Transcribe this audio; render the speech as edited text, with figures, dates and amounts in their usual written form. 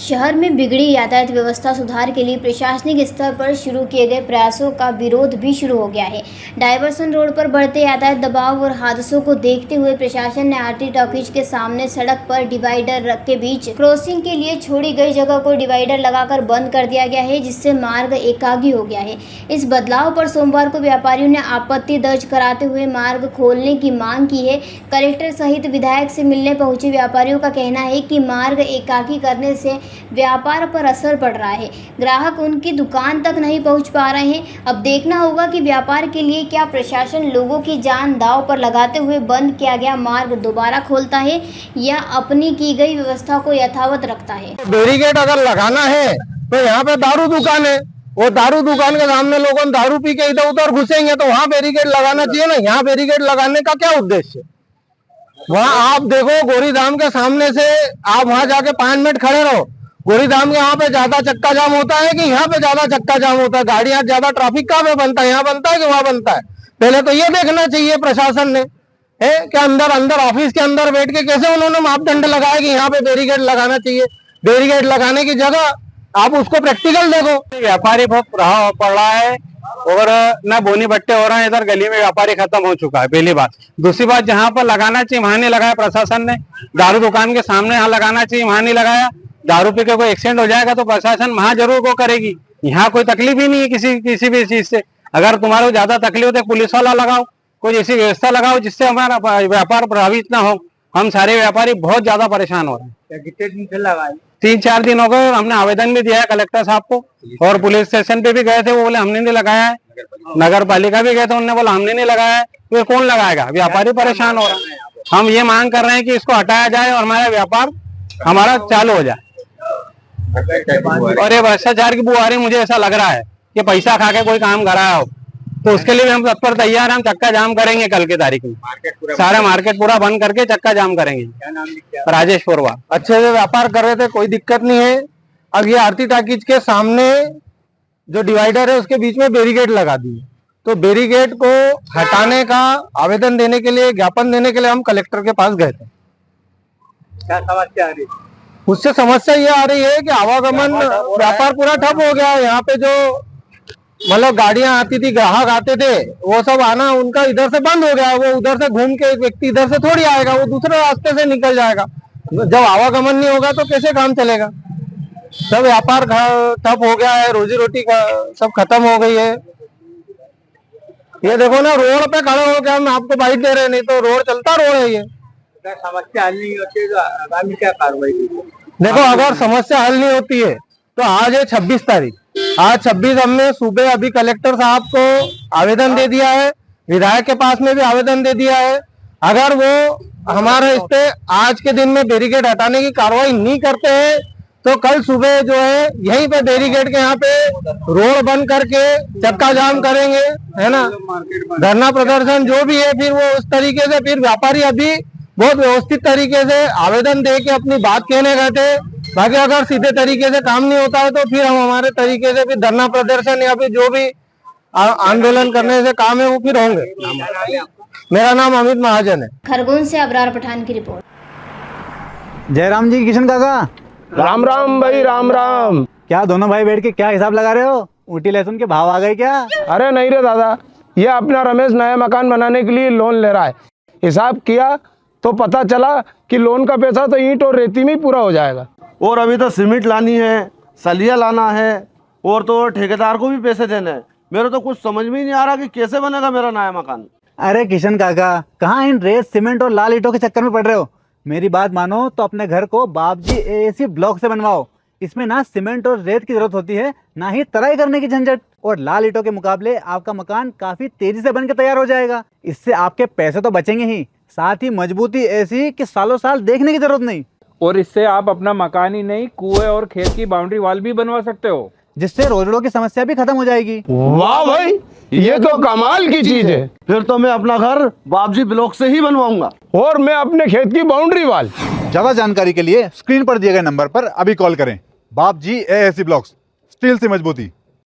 शहर में बिगड़ी यातायात व्यवस्था सुधार के लिए प्रशासनिक स्तर पर शुरू किए गए प्रयासों का विरोध भी शुरू हो गया है। डायवर्सन रोड पर बढ़ते यातायात दबाव और हादसों को देखते हुए प्रशासन ने आरटी टॉकीज के सामने सड़क पर डिवाइडर के बीच क्रॉसिंग के लिए छोड़ी गई जगह को डिवाइडर लगाकर बंद कर दिया गया है, जिससे मार्ग एकागी हो गया है। इस बदलाव पर सोमवार को व्यापारियों ने आपत्ति दर्ज कराते हुए मार्ग खोलने की मांग की है। कलेक्टर सहित विधायक से मिलने पहुंचे व्यापारियों का कहना है कि मार्ग एकाकी करने से व्यापार पर असर पड़ रहा है। ग्राहक उनकी दुकान तक नहीं पहुंच पा रहे हैं। अब देखना होगा कि व्यापार के लिए क्या प्रशासन लोगों की जान दांव पर लगाते हुए बंद किया गया मार्ग दोबारा खोलता है या अपनी की गई व्यवस्था को यथावत रखता है। बैरिकेड अगर लगाना है तो यहाँ पे दारू दुकान है, वो दारू दुकान के सामने लोगों दारू पी के इधर उधर घुसेंगे तो वहाँ बैरिकेड लगाना चाहिए ना। यहाँ बैरिकेड लगाने का क्या उद्देश्य? वहाँ आप देखो गोरीधाम के सामने से आप वहाँ जाके 5 मिनट खड़े रहो। गोरीधाम के यहाँ पे ज्यादा चक्का जाम होता है कि यहाँ पे ज्यादा चक्का जाम होता है? गाड़ियां ज्यादा ट्रैफिक कहाँ पे बनता है? यहाँ बनता है कि वहाँ बनता है? पहले तो ये देखना चाहिए प्रशासन ने है कि अंदर ऑफिस के अंदर बैठ के कैसे उन्होंने मापदंड लगाया कि यहाँ पे बैरिकेड लगाना चाहिए। बैरिकेड लगाने की जगह आप उसको प्रैक्टिकल देखो। व्यापारी बहुत प्रभाव पड़ रहा है और न बोनी बट्टे हो रहे हैं। इधर गली में व्यापारी खत्म हो चुका है, पहली बात। दूसरी बात, जहाँ पर लगाना चाहिए वहां नहीं लगाया प्रशासन ने। दारू दुकान के सामने यहाँ लगाना चाहिए, वहां नहीं लगाया। दारू पी के कोई एक्सीडेंट हो जाएगा तो प्रशासन वहां जरूर को करेगी। यहाँ कोई तकलीफ ही नहीं है किसी भी चीज से। अगर तुम्हारे को ज्यादा तकलीफ होती है पुलिस वाला लगाओ, कोई ऐसी व्यवस्था लगाओ जिससे हमारा व्यापार प्रभावित ना हो। हम सारे व्यापारी बहुत ज्यादा परेशान हो रहे हैं। कितने दिन से लगाए? 3-4 दिन हो गए और हमने आवेदन भी दिया है कलेक्टर साहब को, और पुलिस स्टेशन पे भी गए थे, वो बोले हमने नहीं लगाया है। नगर पालिका भी गए थे, उन्होंने बोला हमने नहीं लगाया है। तो कौन लगाएगा? व्यापारी परेशान हो रहा है। हम ये मांग कर रहे हैं कि इसको हटाया जाए और हमारा व्यापार हमारा चालू हो जाए। और ये भ्रष्टाचार की बुआरी मुझे ऐसा लग रहा है कि पैसा खा के कोई काम कराया हो, तो उसके लिए हम तत्पर तैयार हैं। हम चक्का जाम करेंगे कल की तारीख में, सारा मार्केट पूरा बंद करके चक्का जाम करेंगे। राजेश पुरवा। अच्छे से व्यापार कर रहे थे, कोई दिक्कत नहीं है। अब ये आरती टाकीज के सामने जो डिवाइडर है उसके बीच में बैरिकेड लगा दी, तो बैरिकेड को हटाने का आवेदन देने के लिए, ज्ञापन देने के लिए हम कलेक्टर के पास गए थे। क्या समस्या आ रही? उससे समस्या ये आ रही है कि आवागमन व्यापार पूरा ठप हो गया है। यहाँ पे जो मतलब गाड़ियां आती थी, ग्राहक आते थे, वो सब आना उनका इधर से बंद हो गया। वो उधर से घूम के एक व्यक्ति इधर से थोड़ी आएगा, वो दूसरे रास्ते से निकल जाएगा। जब आवागमन नहीं होगा तो कैसे काम चलेगा? सब व्यापार ठप हो गया है, रोजी रोटी का सब खत्म हो गई है। ये देखो ना, रोड पे खड़े हो गया, हम आपको बाइट दे रहे हैं, नहीं तो रोड चलता रोड है ये। समस्या हल नहीं होती तो आगामी क्या कार्रवाई? देखो, अगर समस्या हल नहीं होती है तो आज है 26 तारीख, आज 26 हमने सुबह अभी कलेक्टर साहब को आवेदन दे दिया है, विधायक के पास में भी आवेदन दे दिया है। अगर वो हमारे इस पे आज के दिन में बैरिकेड हटाने की कार्रवाई नहीं करते हैं तो कल सुबह जो है यहीं पे बैरिकेड के यहाँ पे रोड बंद करके चक्का जाम करेंगे, है ना, धरना प्रदर्शन जो भी है। फिर वो उस तरीके से, फिर व्यापारी अभी बहुत व्यवस्थित तरीके से आवेदन दे के अपनी बात कहने गए थे। बाकी अगर सीधे तरीके से काम नहीं होता है तो फिर हम हमारे तरीके से फिर धरना प्रदर्शन या फिर जो भी आंदोलन करने से काम है वो फिर होंगे। मेरा नाम अमित महाजन है। खरगोन से अबरार पठान की रिपोर्ट। जयराम जी, किशन काका, राम राम भाई, राम राम। क्या दोनों भाई बैठ के क्या हिसाब लगा रहे हो? ऊटी लहसुन के भाव आ गए क्या? अरे नहीं रे दादा, ये अपना रमेश नया मकान बनाने के लिए लोन ले रहा है। हिसाब किया तो पता चला कि लोन का पैसा तो ईंट और रेती में ही पूरा हो जाएगा। और अभी तो सीमेंट लानी है, सलिया लाना है, और तो ठेकेदार को भी पैसे देने हैं। मेरे तो कुछ समझ में ही नहीं आ रहा कि कैसे बनेगा मेरा नया मकान। अरे किशन काका, कहाँ इन रेत सीमेंट और लाल ईंटों के चक्कर में पड़ रहे हो? मेरी बात मानो तो अपने घर को बाबजी एएसी ब्लॉक से बनवाओ। इसमें ना सीमेंट और रेत की जरूरत होती है, ना ही तराई करने की झंझट। और लाल ईंटों के मुकाबले आपका मकान काफी तेजी से बनकर तैयार हो जाएगा। इससे आपके पैसे तो बचेंगे ही, साथ ही मजबूती ऐसी कि सालों साल देखने की जरूरत नहीं। और इससे आप अपना मकान ही नहीं, कुएं और खेत की बाउंड्री वॉल भी बनवा सकते हो, जिससे रोजड़ों की समस्या भी खत्म हो जाएगी। वाह भाई, ये तो कमाल की चीज है। फिर तो मैं अपना घर बाबजी ब्लॉक से ही बनवाऊंगा, और मैं अपने खेत की बाउंड्री वाल। ज्यादा जानकारी के लिए स्क्रीन पर दिए गए नंबर पर अभी कॉल करें। बाबजी एएसी ब्लॉक्स, स्टील से मजबूती।